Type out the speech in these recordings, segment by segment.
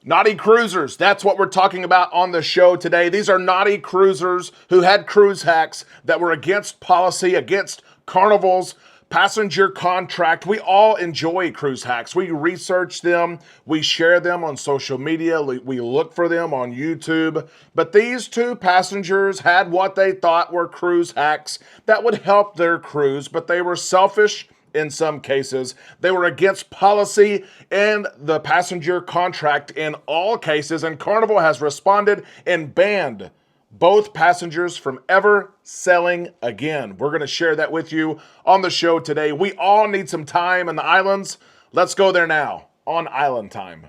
Naughty cruisers, that's what we're talking about on the show today. These are naughty cruisers who had cruise hacks that were against policy, against Carnival's passenger contract. We all enjoy cruise hacks. We research them, we share them on social media, we look for them on YouTube. But these two passengers had what they thought were cruise hacks that would help their cruise, but they were selfish in some cases. They were against policy and the passenger contract in all cases, and Carnival has responded and banned both passengers from ever sailing again. We're going to share that with you on the show today. We all need some time in the islands. Let's go there now on Island Time.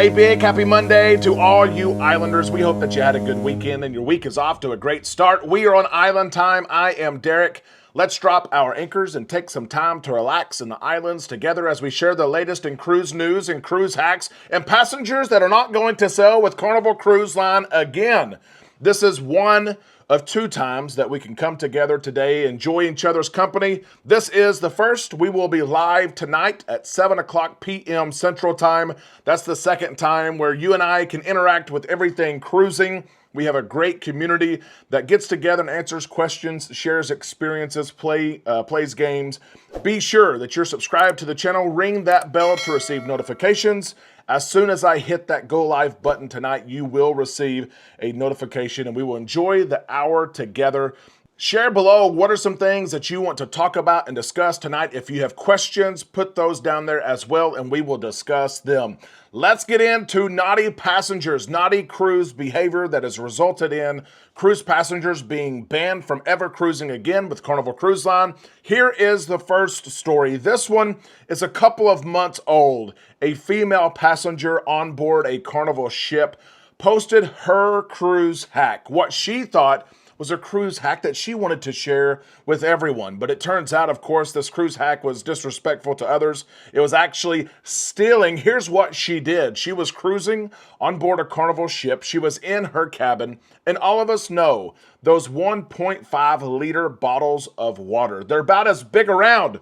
A big happy Monday to all you islanders. We hope that you had a good weekend and your week is off to a great start. We are on Island Time. I am Derek. Let's drop our anchors and take some time to relax in the islands together as we share the latest in cruise news and cruise hacks and passengers that are not going to sail with Carnival Cruise Line again. This is one of two times that we can come together today, enjoy each other's company. This is the first. We will be live tonight at 7 o'clock p.m. Central Time. That's the second time where you and I can interact with everything cruising. We have a great community that gets together and answers questions, shares experiences, plays games. Be sure that you're subscribed to the channel. Ring that bell to receive notifications. As soon as I hit that go live button tonight, you will receive a notification and we will enjoy the hour together. Share below what are some things that you want to talk about and discuss tonight. If you have questions, put those down there as well and we will discuss them. Let's get into naughty passengers, naughty cruise behavior that has resulted in cruise passengers being banned from ever cruising again with Carnival Cruise Line. Here is the first story. This one is a couple of months old. A female passenger on board a Carnival ship posted her cruise hack. What she thought was a cruise hack that she wanted to share with everyone. But it turns out, of course, this cruise hack was disrespectful to others. It was actually stealing. Here's what she did. She was cruising on board a Carnival ship. She was in her cabin. And all of us know those 1.5 liter bottles of water. They're about as big around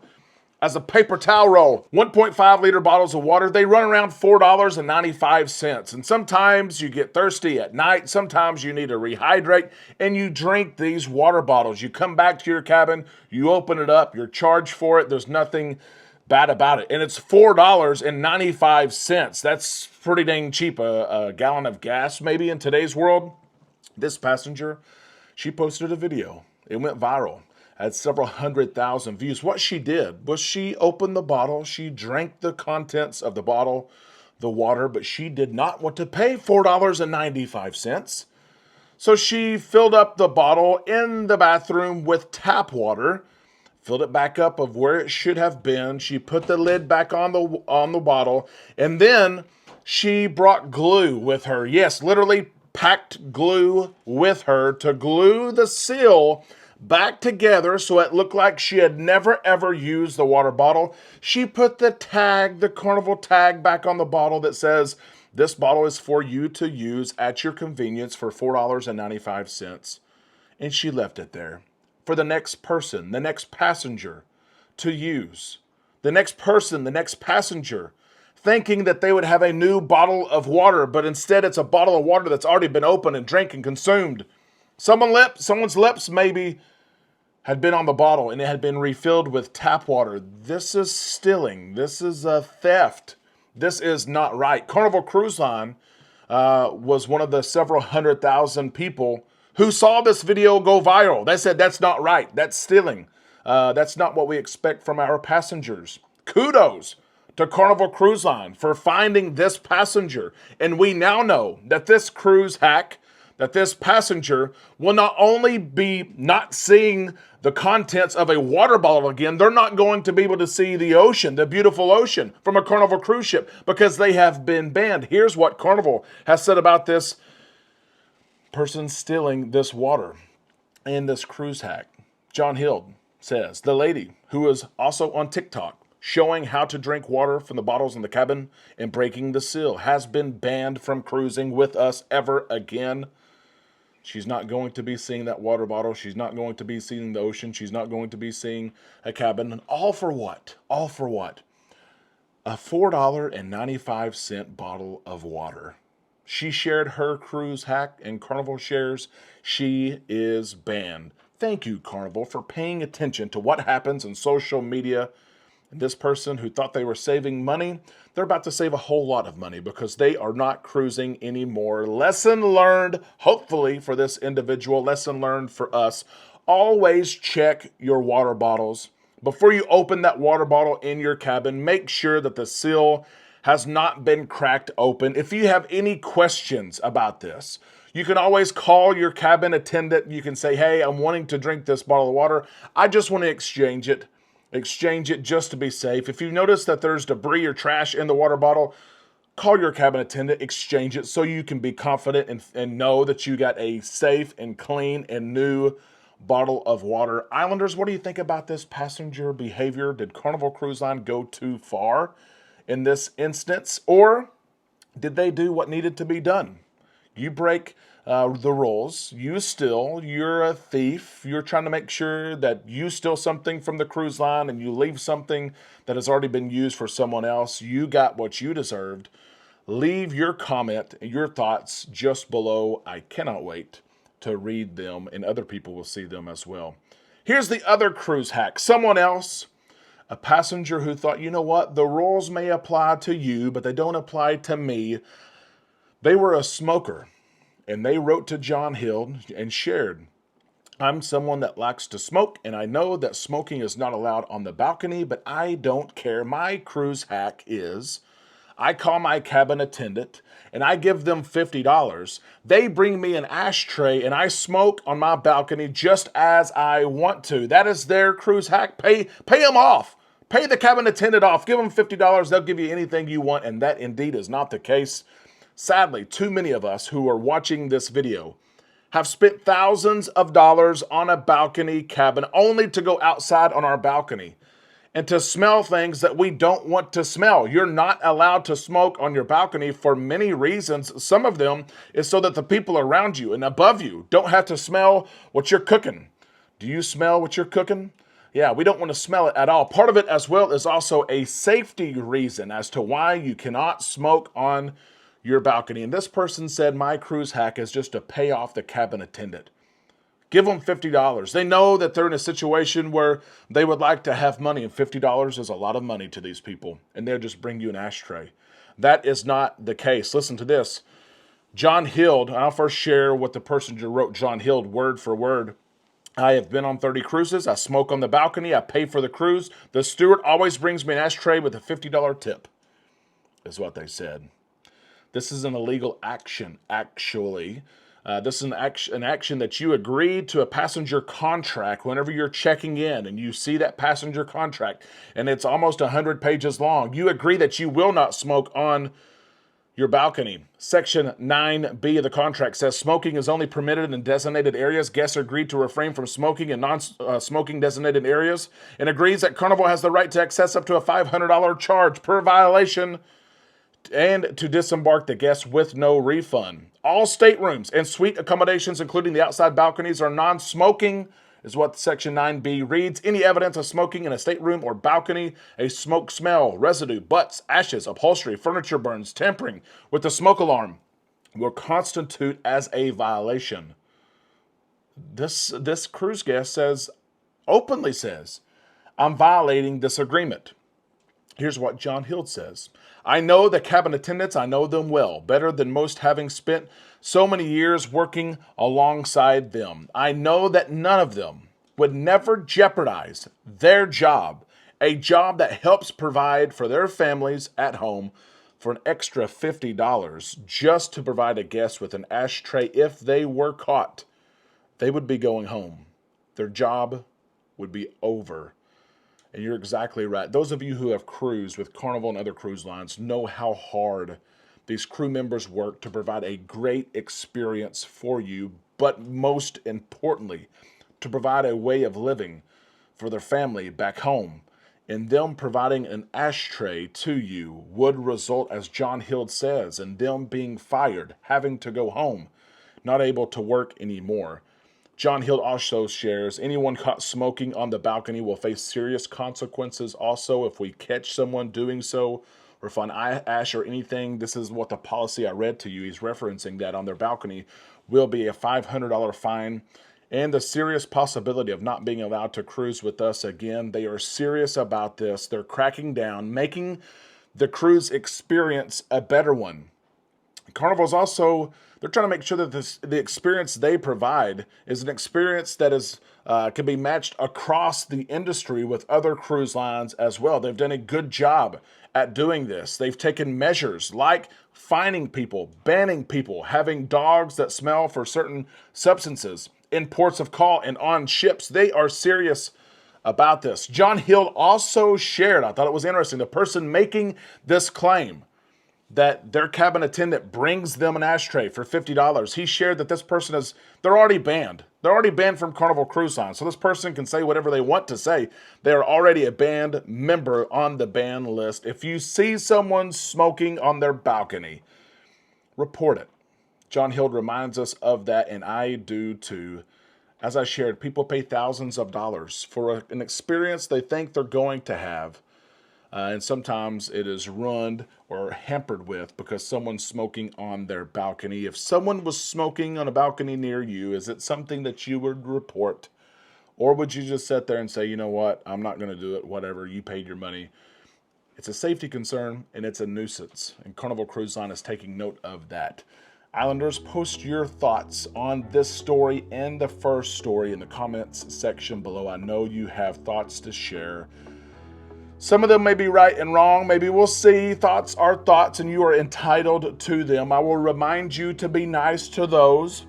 as a paper towel roll. 1.5 liter bottles of water, they run around $4.95. And sometimes you get thirsty at night, sometimes you need to rehydrate, and you drink these water bottles. You come back to your cabin, you open it up, you're charged for it, there's nothing bad about it. And it's $4.95. That's pretty dang cheap, a gallon of gas maybe in today's world. This passenger, she posted a video. It went viral. Had several 100,000 views. What she did was she opened the bottle, she drank the contents of the bottle, the water, but she did not want to pay $4.95. So she filled up the bottle in the bathroom with tap water, filled it back up of where it should have been. She put the lid back on the bottle, and then she brought glue with her. Yes, literally packed glue with her to glue the seal back together so it looked like she had never ever used the water bottle. She put the tag, the Carnival tag, back on the bottle that says, this bottle is for you to use at your convenience for $4.95. And she left it there for the next person, the next passenger to use. The next person, the next passenger, thinking that they would have a new bottle of water, but instead it's a bottle of water that's already been opened and drank and consumed. Someone's lips maybe had been on the bottle and it had been refilled with tap water. This is stealing. This is a theft. This is not right. Carnival Cruise Line was one of the several 100,000 people who saw this video go viral. They said, that's not right. That's stealing. That's not what we expect from our passengers. Kudos to Carnival Cruise Line for finding this passenger. And we now know that this cruise hack, that this passenger will not only be not seeing the contents of a water bottle again, they're not going to be able to see the ocean, the beautiful ocean from a Carnival cruise ship because they have been banned. Here's what Carnival has said about this person stealing this water in this cruise hack. John Hill says, the lady who is also on TikTok showing how to drink water from the bottles in the cabin and breaking the seal has been banned from cruising with us ever again. She's not going to be seeing that water bottle. She's not going to be seeing the ocean. She's not going to be seeing a cabin. And all for what? All for what? A $4.95 bottle of water. She shared her cruise hack, and Carnival shares she is banned. Thank you, Carnival, for paying attention to what happens in social media. And this person who thought they were saving money, they're about to save a whole lot of money because they are not cruising anymore. Lesson learned, hopefully, for this individual. Lesson learned for us. Always check your water bottles. Before you open that water bottle in your cabin, make sure that the seal has not been cracked open. If you have any questions about this, you can always call your cabin attendant. You can say, hey, I'm wanting to drink this bottle of water. I just want to exchange it. Exchange it just to be safe. If you notice that there's debris or trash in the water bottle, call your cabin attendant, exchange it so you can be confident and know that you got a safe and clean and new bottle of water. Islanders, what do you think about this passenger behavior? Did Carnival Cruise Line go too far in this instance, or did they do what needed to be done? You break the rules, you steal, you're a thief, you're trying to make sure that you steal something from the cruise line and you leave something that has already been used for someone else. You got what you deserved. Leave your comment, your thoughts just below. I cannot wait to read them, and other people will see them as well. Here's the other cruise hack. Someone else, a passenger who thought, you know what, the rules may apply to you, but they don't apply to me. They were a smoker, and they wrote to John Hill and shared, I'm someone that likes to smoke, and I know that smoking is not allowed on the balcony, but I don't care. My cruise hack is I call my cabin attendant and I give them $50. They bring me an ashtray and I smoke on my balcony just as I want to. That is their cruise hack. Pay them off. Pay the cabin attendant off. Give them $50. They'll give you anything you want. And that indeed is not the case. Sadly, too many of us who are watching this video have spent thousands of dollars on a balcony cabin only to go outside on our balcony and to smell things that we don't want to smell. You're not allowed to smoke on your balcony for many reasons. Some of them is so that the people around you and above you don't have to smell what you're cooking. Do you smell what you're cooking? Yeah, we don't want to smell it at all. Part of it as well is also a safety reason as to why you cannot smoke on your balcony. And this person said, my cruise hack is just to pay off the cabin attendant. Give them $50. They know that they're in a situation where they would like to have money, and $50 is a lot of money to these people, and they'll just bring you an ashtray. That is not the case. Listen to this. John Hild, I'll first share what the person who wrote John Hild word for word. I have been on 30 cruises. I smoke on the balcony. I pay for the cruise. The steward always brings me an ashtray with a $50 tip, is what they said. This is an illegal action, actually. This is an action that you agreed to a passenger contract whenever you're checking in and you see that passenger contract and it's almost 100 pages long. You agree that you will not smoke on your balcony. Section 9B of the contract says smoking is only permitted in designated areas. Guests agreed to refrain from smoking in non-smoking designated areas and agrees that Carnival has the right to access up to a $500 charge per violation and to disembark the guests with no refund. All staterooms and suite accommodations, including the outside balconies, are non-smoking, is what Section 9B reads. Any evidence of smoking in a stateroom or balcony, a smoke smell, residue, butts, ashes, upholstery, furniture burns, tampering with the smoke alarm will constitute as a violation. This cruise guest openly says, I'm violating this agreement. Here's what John Hild says. I know the cabin attendants, I know them well, better than most having spent so many years working alongside them. I know that none of them would never jeopardize their job, a job that helps provide for their families at home for an extra $50 just to provide a guest with an ashtray. If they were caught, they would be going home. Their job would be over. And you're exactly right. Those of you who have cruised with Carnival and other cruise lines know how hard these crew members work to provide a great experience for you, but most importantly, to provide a way of living for their family back home. And them providing an ashtray to you would result, as John Hild says, in them being fired, having to go home. not able to work anymore. John Hill also shares, anyone caught smoking on the balcony will face serious consequences. Also, if we catch someone doing so or find ash or anything, this is what the policy I read to you, he's referencing that on their balcony, will be a $500 fine and the serious possibility of not being allowed to cruise with us again. They are serious about this. They're cracking down, making the cruise experience a better one. Carnival's also, they're trying to make sure that the experience they provide is an experience that is can be matched across the industry with other cruise lines as well. They've done a good job at doing this. They've taken measures like fining people, banning people, having dogs that smell for certain substances in ports of call and on ships. They are serious about this. John Hill also shared, I thought it was interesting, the person making this claim that their cabin attendant brings them an ashtray for $50. He shared that this person they're already banned. They're already banned from Carnival Cruise Line. So this person can say whatever they want to say. They are already a banned member on the ban list. If you see someone smoking on their balcony, report it. John Hill reminds us of that, and I do too. As I shared, people pay thousands of dollars for an experience they think they're going to have. And sometimes it is ruined or hampered with because someone's smoking on their balcony. If someone was smoking on a balcony near you, is it something that you would report? Or would you just sit there and say, you know what, I'm not going to do it, whatever, you paid your money. It's a safety concern and it's a nuisance. And Carnival Cruise Line is taking note of that. Islanders, post your thoughts on this story and the first story in the comments section below. I know you have thoughts to share. Some of them may be right and wrong. Maybe we'll see. Thoughts are thoughts, and you are entitled to them. I will remind you to be nice to those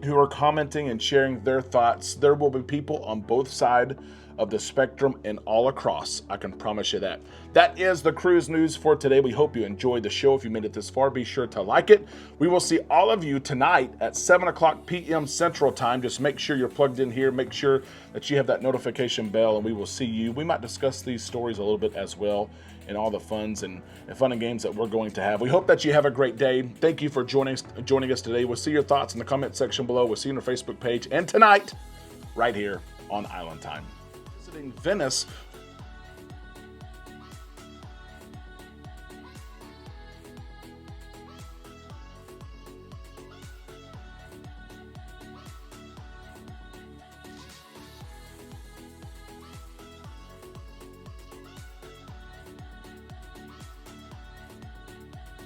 who are commenting and sharing their thoughts. There will be people on both sides of the spectrum and all across. I can promise you that. That is the cruise news for today. We hope you enjoyed the show. If you made it this far, be sure to like it. We will see all of you tonight at 7 o'clock p.m. Central Time. Just make sure you're plugged in here. Make sure that you have that notification bell, and we will see you. We might discuss these stories a little bit as well and all the fun and games that we're going to have. We hope that you have a great day. Thank you for joining us today. We'll see your thoughts in the comment section below. We'll see you on our Facebook page. And tonight, right here on Island Time. Visiting Venice